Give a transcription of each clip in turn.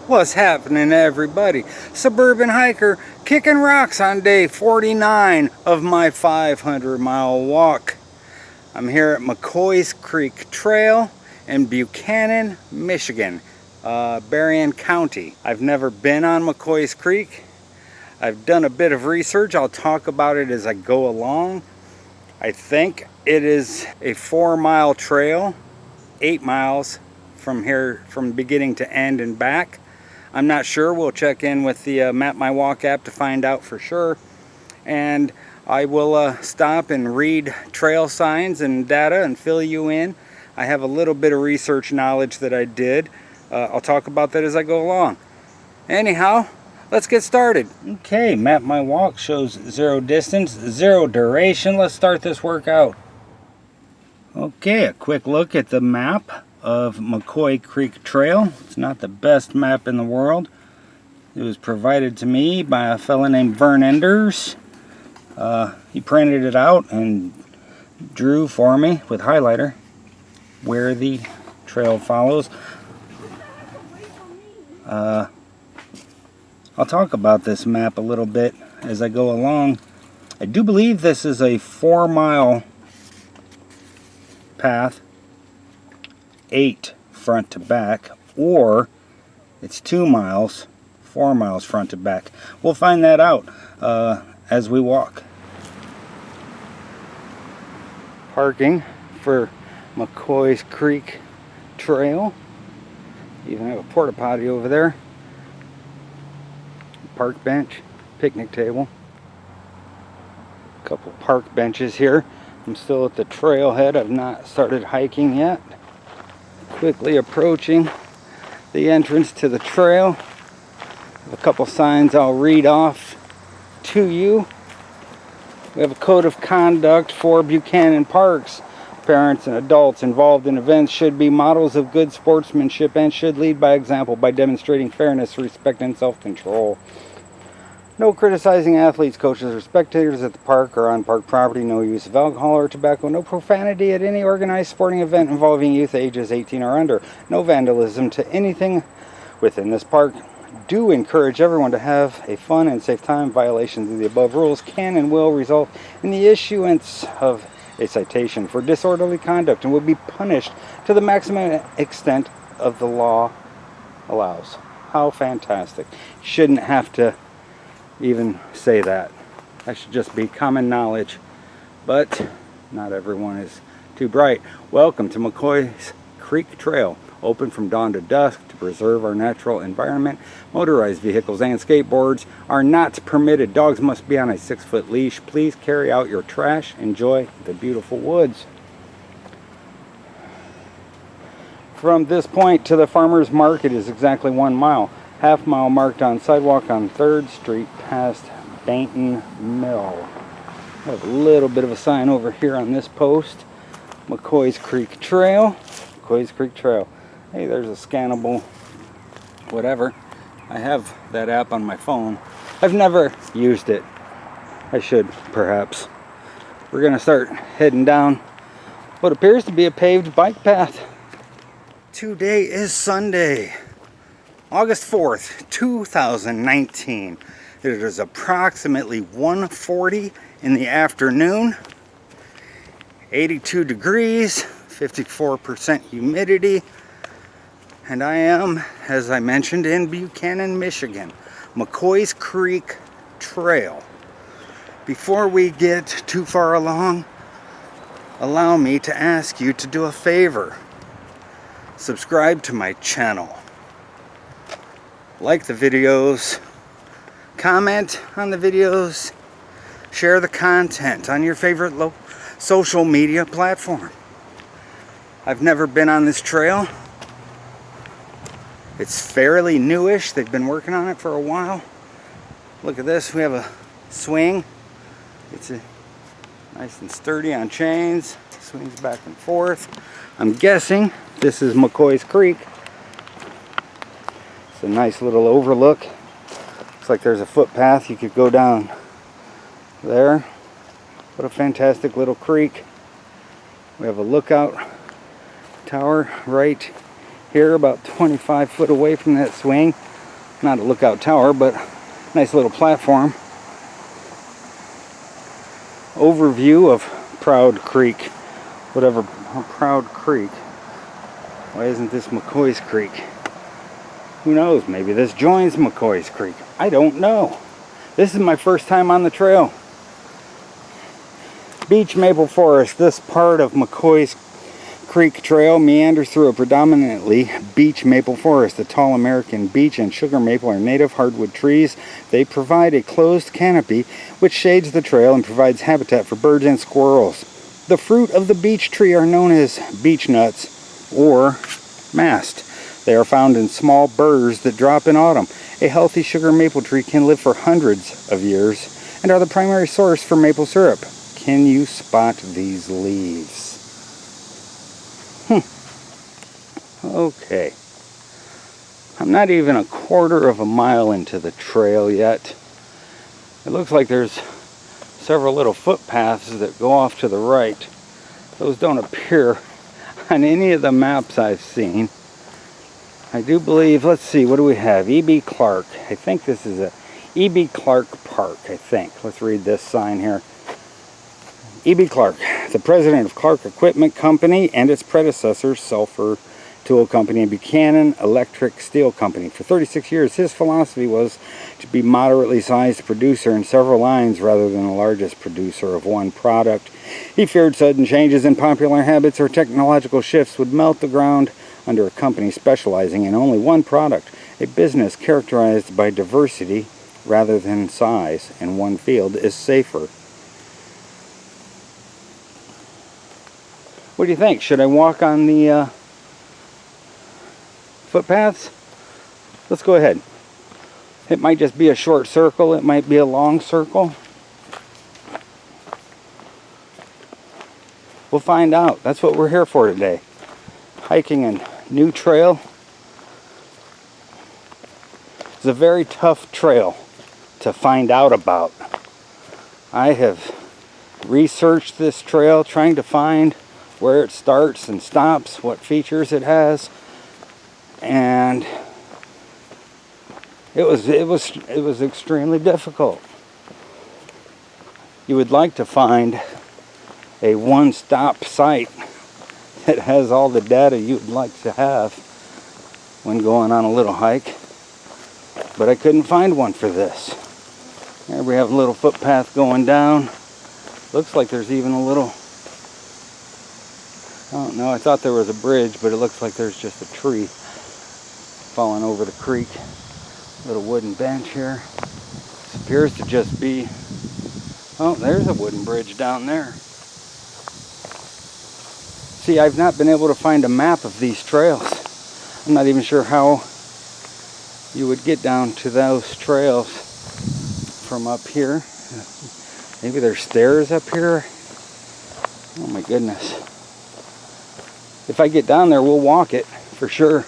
What's happening, everybody? Suburban Hiker kicking rocks on day 49 of my 500-mile walk. I'm here at McCoys Creek Trail in Buchanan, Michigan, Berrien County. I've never been on McCoys Creek. I've done a bit of research. I'll talk about it as I go along. I think it is a 4-mile trail, 8 miles from here, from beginning to end and back. I'm not sure. We'll check in with the Map My Walk app to find out for sure. And I will stop and read trail signs and data and fill you in. I have a little bit of research knowledge that I did. I'll talk about that as I go along. Anyhow, let's get started. Okay, Map My Walk shows 0 distance, 0 duration. Let's start this workout. Okay, a quick look at the map of McCoys Creek Trail. It's not the best map in the world. It was provided to me by a fellow named Vern Enders. He printed it out and drew for me with highlighter where the trail follows. I'll talk about this map a little bit as I go along. I do believe this is a 4-mile path, 8 front to back, or it's 2 miles, 4 miles front to back. We'll find that out as we walk. Parking for McCoys Creek Trail. Even have a porta potty over there. Park bench, picnic table. A couple park benches here. I'm still at the trailhead. I've not started hiking yet. Quickly approaching the entrance to the trail. Have a couple signs I'll read off to you. We have a code of conduct for Buchanan parks. Parents and adults involved in events should be models of good sportsmanship and should lead by example by demonstrating fairness, respect, and self-control. No criticizing athletes, coaches, or spectators at the park or on park property. No use of alcohol or tobacco. No profanity at any organized sporting event involving youth ages 18 or under. No vandalism to anything within this park. Do encourage everyone to have a fun and safe time. Violations of the above rules can and will result in the issuance of a citation for disorderly conduct and will be punished to the maximum extent of the law allows. How fantastic. Shouldn't have to even say that. That should just be common knowledge. But not everyone is too bright. Welcome to McCoys Creek Trail. Open from dawn to dusk to preserve our natural environment. Motorized vehicles and skateboards are not permitted. Dogs must be on a 6-foot leash. Please carry out your trash. Enjoy the beautiful woods. From this point to the farmer's market is exactly 1 mile. Half mile marked on sidewalk on 3rd Street past Baynton Mill. I have a little bit of a sign over here on this post. McCoys Creek Trail. McCoys Creek Trail. Hey, there's a scannable whatever. I have that app on my phone. I've never used it. I should, perhaps. We're going to start heading down what appears to be a paved bike path. Today is Sunday, August 4th, 2019. It is approximately 1:40 in the afternoon. 82 degrees, 54% humidity. And I am, as I mentioned, in Buchanan, Michigan, McCoys Creek Trail. Before we get too far along, allow me to ask you to do a favor. Subscribe to my channel. Like the videos. Comment on the videos. Share the content on your favorite social media platform. I've never been on this trail. It's fairly newish. They've been working on it for a while. Look at this. We have a swing. It's nice and sturdy on chains. Swings back and forth. I'm guessing this is McCoys Creek. It's a nice little overlook. Looks like there's a footpath. You could go down there. What a fantastic little creek. We have a lookout tower right here, about 25 foot away from that swing. Not a lookout tower, but nice little platform. Overview of Proud Creek. Whatever, Proud Creek. Why isn't this McCoy's Creek? Who knows? Maybe this joins McCoy's Creek. I don't know. This is my first time on the trail. Beech maple forest. This part of McCoy's Creek Trail meanders through a predominantly beech maple forest. The tall American beech and sugar maple are native hardwood trees. They provide a closed canopy which shades the trail and provides habitat for birds and squirrels. The fruit of the beech tree are known as beech nuts or mast. They are found in small burrs that drop in autumn. A healthy sugar maple tree can live for hundreds of years and are the primary source for maple syrup. Can you spot these leaves? Okay. I'm not even a quarter of a mile into the trail yet. It looks like there's several little footpaths that go off to the right. Those don't appear on any of the maps I've seen. I do believe, let's see, what do we have? E.B. Clark. I think this is a E.B. Clark Park, I think. Let's read this sign here. E.B. Clark, the president of Clark Equipment Company and its predecessor, Sulphur Tool Company and Buchanan Electric Steel Company. For 36 years, his philosophy was to be moderately sized producer in several lines rather than the largest producer of one product. He feared sudden changes in popular habits or technological shifts would melt the ground under a company specializing in only one product, a business characterized by diversity rather than size in one field is safer. What do you think? Should I walk on the footpaths? Let's go ahead. It might just be a short circle. It might be a long circle. We'll find out. That's what we're here for today. Hiking a new trail. It's a very tough trail to find out about. I have researched this trail trying to find where it starts and stops, what features it has, and it was extremely difficult. You would like to find a one-stop site that has all the data you'd like to have when going on a little hike, but I couldn't find one for this. Here we have a little footpath going down. Looks like there's even a little, I don't know, I thought there was a bridge, but it looks like there's just a tree falling over the creek. Little wooden bench here. This appears to just be, oh, there's a wooden bridge down there. See, I've not been able to find a map of these trails. I'm not even sure how you would get down to those trails from up here. Maybe there's stairs up here. Oh my goodness. If I get down there, we'll walk it for sure.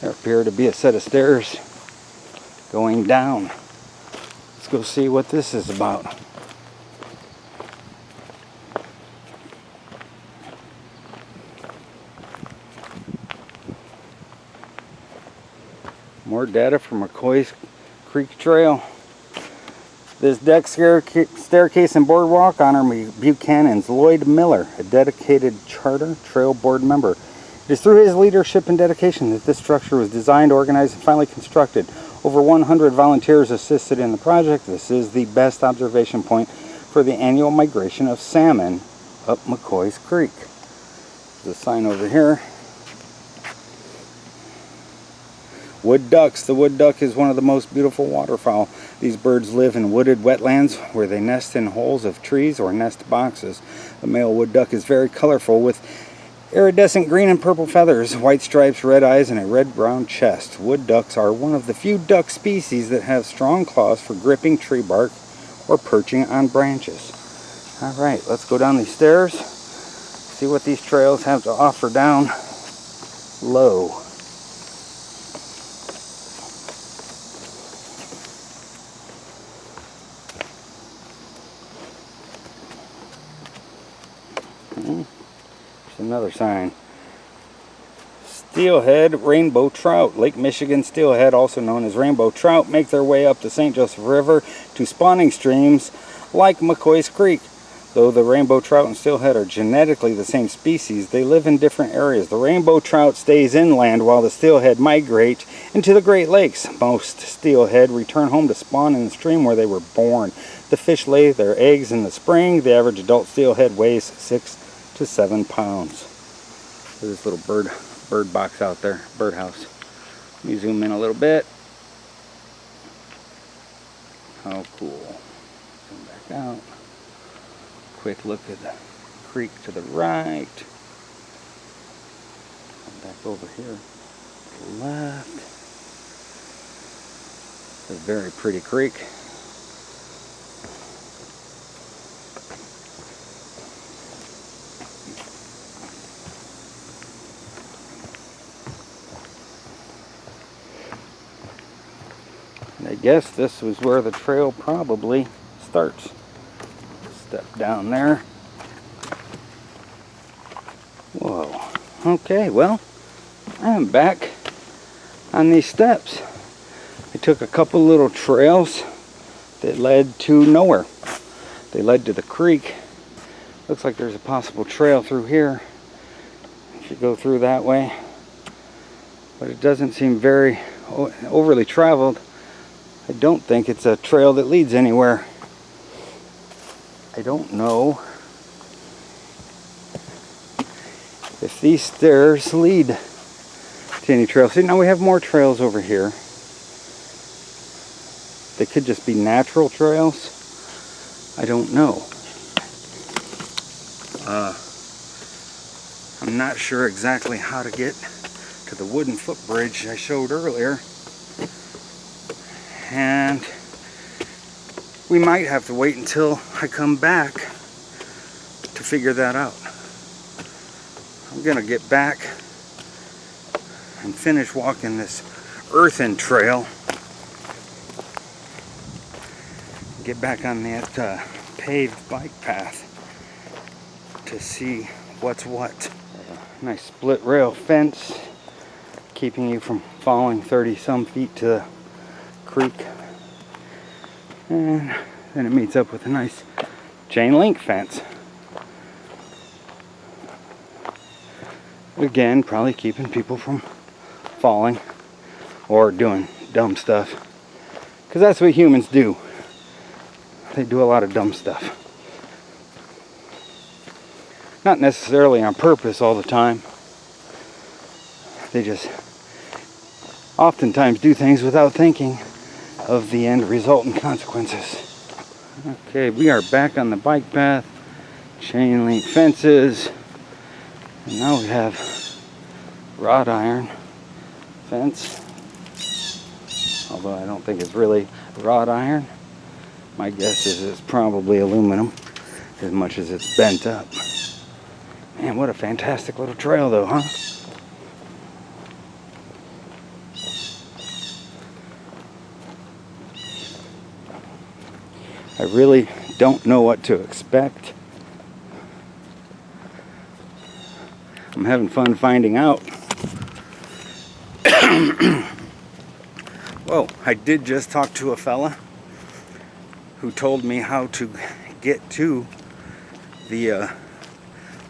There appear to be a set of stairs going down. Let's go see what this is about. More data from McCoy's Creek Trail. This deck staircase and boardwalk honor Buchanan's Lloyd Miller, a dedicated charter trail board member. It is through his leadership and dedication that this structure was designed, organized, and finally constructed. Over 100 volunteers assisted in the project. This is the best observation point for the annual migration of salmon up McCoy's Creek. There's a sign over here. Wood ducks. The wood duck is one of the most beautiful waterfowl. These birds live in wooded wetlands where they nest in holes of trees or nest boxes. The male wood duck is very colorful with iridescent green and purple feathers, white stripes, red eyes, and a red-brown chest. Wood ducks are one of the few duck species that have strong claws for gripping tree bark or perching on branches. Alright, let's go down these stairs, see what these trails have to offer down low. There's another sign. Steelhead rainbow trout. Lake Michigan steelhead, also known as rainbow trout, make their way up the St. Joseph River to spawning streams like McCoy's Creek. Though the rainbow trout and steelhead are genetically the same species, they live in different areas. The rainbow trout stays inland while the steelhead migrate into the Great Lakes. Most steelhead return home to spawn in the stream where they were born. The fish lay their eggs in the spring. The average adult steelhead weighs 6 to 7 pounds. There's this little bird box out there, birdhouse. Let me zoom in a little bit. How cool. Zoom back out. Quick look at the creek to the right. Come back over here to the left. It's a very pretty creek. I guess this was where the trail probably starts. Step down there. Whoa. Okay, well, I'm back on these steps. I took a couple little trails that led to nowhere. They led to the creek. Looks like there's a possible trail through here if you go through that way. But it doesn't seem very overly traveled. I don't think it's a trail that leads anywhere. I don't know if these stairs lead to any trails. See, now we have more trails over here. They could just be natural trails. I don't know. I'm not sure exactly how to get to the wooden footbridge I showed earlier. And we might have to wait until I come back to figure that out. I'm gonna get back and finish walking this earthen trail. Get back on that paved bike path to see what's what. Nice split rail fence keeping you from falling 30 some feet to the creek. And then it meets up with a nice chain link fence. Again, probably keeping people from falling or doing dumb stuff. Because that's what humans do. They do a lot of dumb stuff. Not necessarily on purpose all the time. They just oftentimes do things without thinking of the end result and consequences. Okay, we are back on the bike path. Chain link fences. And now we have wrought iron fence. Although I don't think it's really wrought iron. My guess is it's probably aluminum as much as it's bent up. Man, what a fantastic little trail though, huh? I really don't know what to expect. I'm having fun finding out. Whoa, I did just talk to a fella who told me how to get to the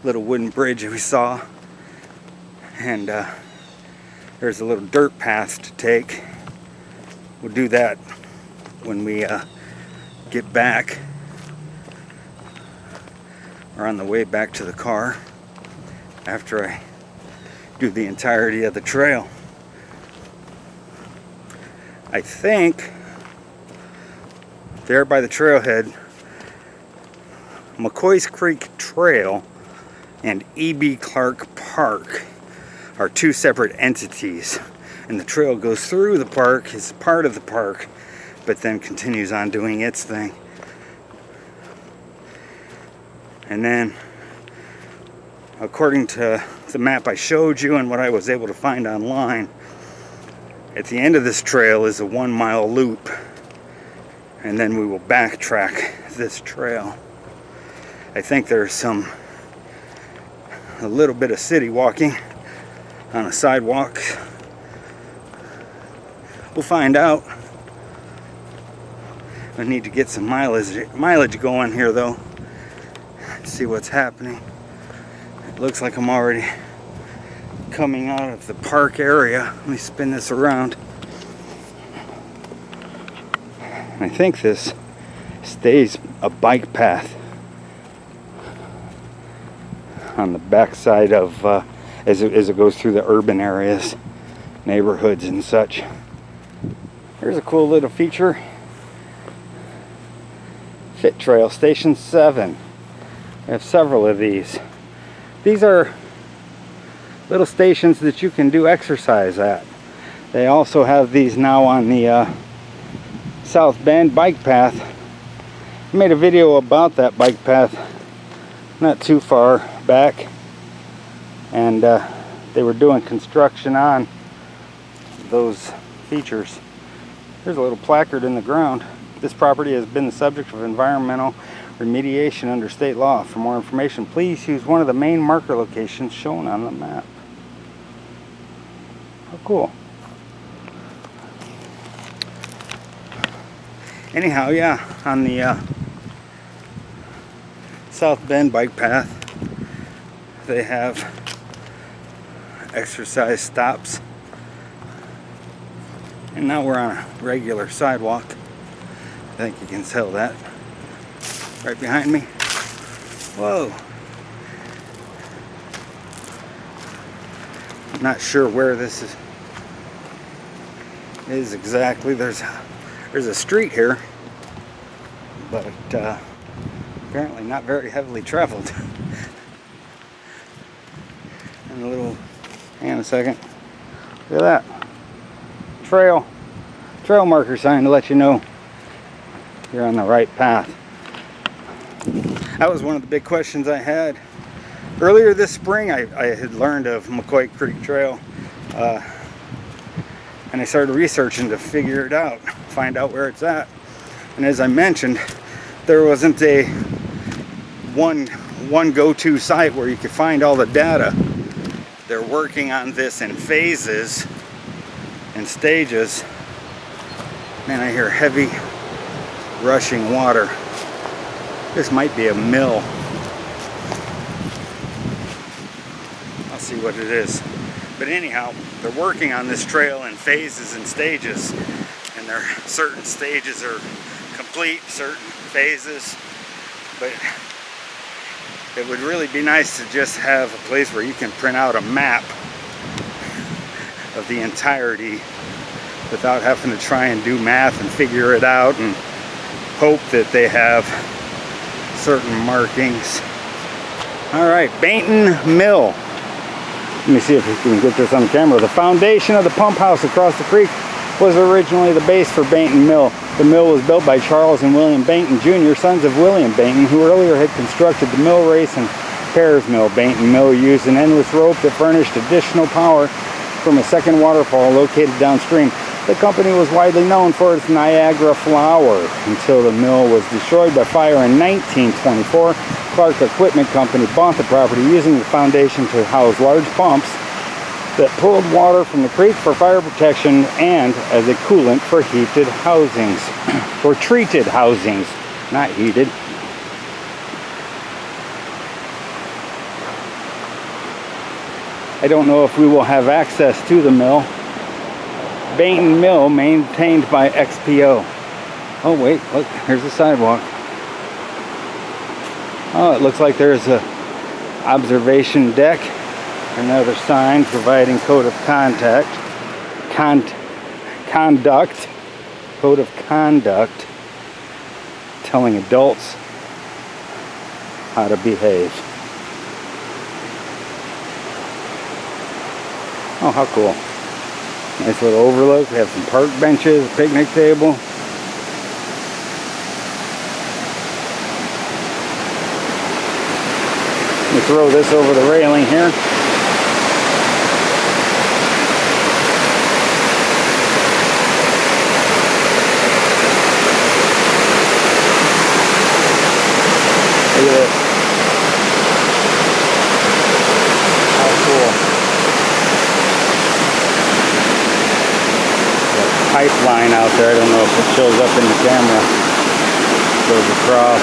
little wooden bridge we saw. And there's a little dirt path to take. We'll do that when we get back. We're on the way back to the car after I do the entirety of the trail. I think there by the trailhead, McCoys Creek Trail and E.B. Clark Park are two separate entities, and the trail goes through the park, it's part of the park, but then continues on doing its thing. And then, according to the map I showed you and what I was able to find online, at the end of this trail is a 1 mile loop, and then we will backtrack this trail. I think there's a little bit of city walking on a sidewalk. We'll find out. I need to get some mileage going here though. See what's happening. It looks like I'm already coming out of the park area. Let me spin this around. I think this stays a bike path on the backside of as it goes through the urban areas, neighborhoods and such. Here's a cool little feature. Fit Trail Station 7. We have several of these. These are little stations that you can do exercise at. They also have these now on the South Bend bike path. I made a video about that bike path not too far back, and they were doing construction on those features. There's a little placard in the ground. This property has been the subject of environmental remediation under state law. For more information, please use one of the main marker locations shown on the map. How cool. Anyhow, yeah, on the South Bend bike path, they have exercise stops. And now we're on a regular sidewalk. I think you can tell that. Right behind me. Whoa. I'm not sure where this is exactly. There's a street here, but apparently not very heavily traveled. And a little, hang on a second. Look at that. Trail marker sign to let you know you're on the right path. That was one of the big questions I had. Earlier this spring, I had learned of McCoys Creek Trail, and I started researching to figure it out, find out where it's at. And as I mentioned, there wasn't a one go-to site where you could find all the data. They're working on this in phases and stages. Man, I hear heavy rushing water. This might be a mill. I'll see what it is. But anyhow, they're working on this trail in phases and stages, and there certain stages are complete, certain phases. But it would really be nice to just have a place where you can print out a map of the entirety without having to try and do math and figure it out and hope that they have certain markings. All right, Baynton Mill. Let me see if we can get this on camera. The foundation of the pump house across the creek was originally the base for Baynton Mill. The mill was built by Charles and William Baynton Jr., sons of William Baynton, who earlier had constructed the mill race and Pears Mill. Baynton Mill used an endless rope that furnished additional power from a second waterfall located downstream. The company was widely known for its Niagara flour until the mill was destroyed by fire in 1924. Clark Equipment Company bought the property using the foundation to house large pumps that pulled water from the creek for fire protection and as a coolant for heated housings, for treated housings, not heated. I don't know if we will have access to the mill. Baynton Mill, maintained by XPO. Oh wait, look, here's the sidewalk. Oh, it looks like there's a observation deck. Another sign providing code of conduct. Code of conduct, telling adults how to behave. Oh, how cool. Nice little overlook. We have some park benches, picnic table. Let me throw this over the railing here. Look at this. How cool. pipeline out there. I don't know if it shows up in the camera. Goes across.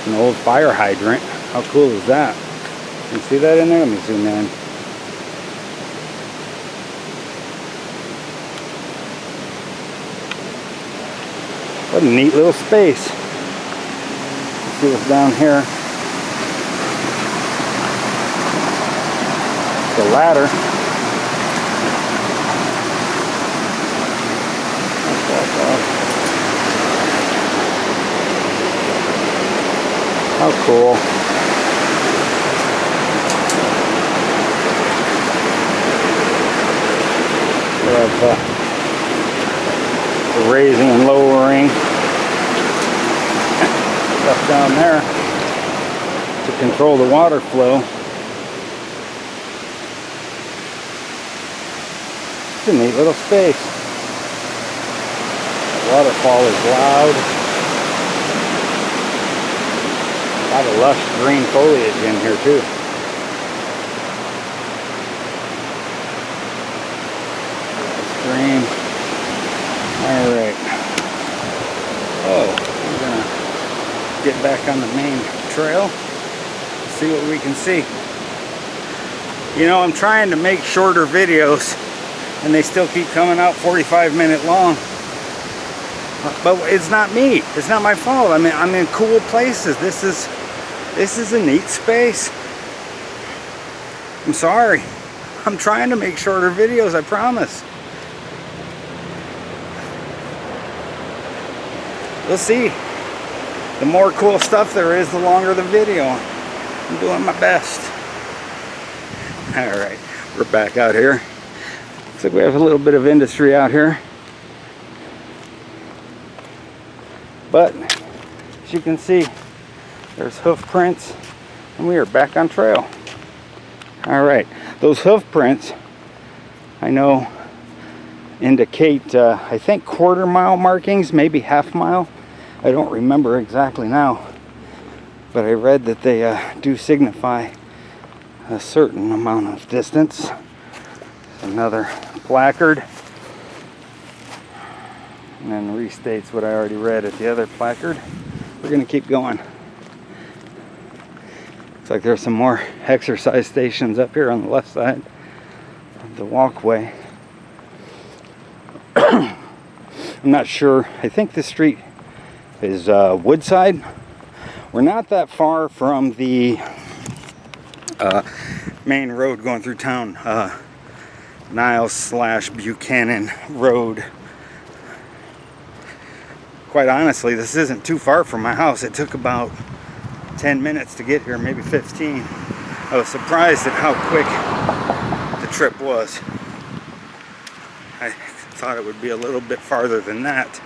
An old fire hydrant. How cool is that? Can you see that in there? Let me zoom in. What a neat little space. Let's see what's down here. The ladder. How cool. We have the raising and lowering stuff down there to control the water flow. It's a neat little space. The waterfall is loud. A lot of lush green foliage in here too. Stream. Alright. Oh, we're gonna get back on the main trail. See what we can see. You know, I'm trying to make shorter videos and they still keep coming out 45-minute long. But it's not me. It's not my fault. I mean, I'm in cool places. This is a neat space. I'm sorry. I'm trying to make shorter videos, I promise. We'll see. The more cool stuff there is, the longer the video. I'm doing my best. Alright, we're back out here. Looks like we have a little bit of industry out here. But, as you can see, there's hoof prints, and we are back on trail. Alright, those hoof prints, I know, indicate, I think, quarter-mile markings, maybe half-mile. I don't remember exactly now. But I read that they do signify a certain amount of distance. Another placard. And then restates what I already read at the other placard. We're going to keep going. Looks like there's some more exercise stations up here on the left side of the walkway. I'm not sure. I think this street is Woodside. We're not that far from the main road going through town. Niles/Buchanan Road. Quite honestly, this isn't too far from my house. It took about 10 minutes to get here, maybe 15. I was surprised at how quick the trip was. I thought it would be a little bit farther than that.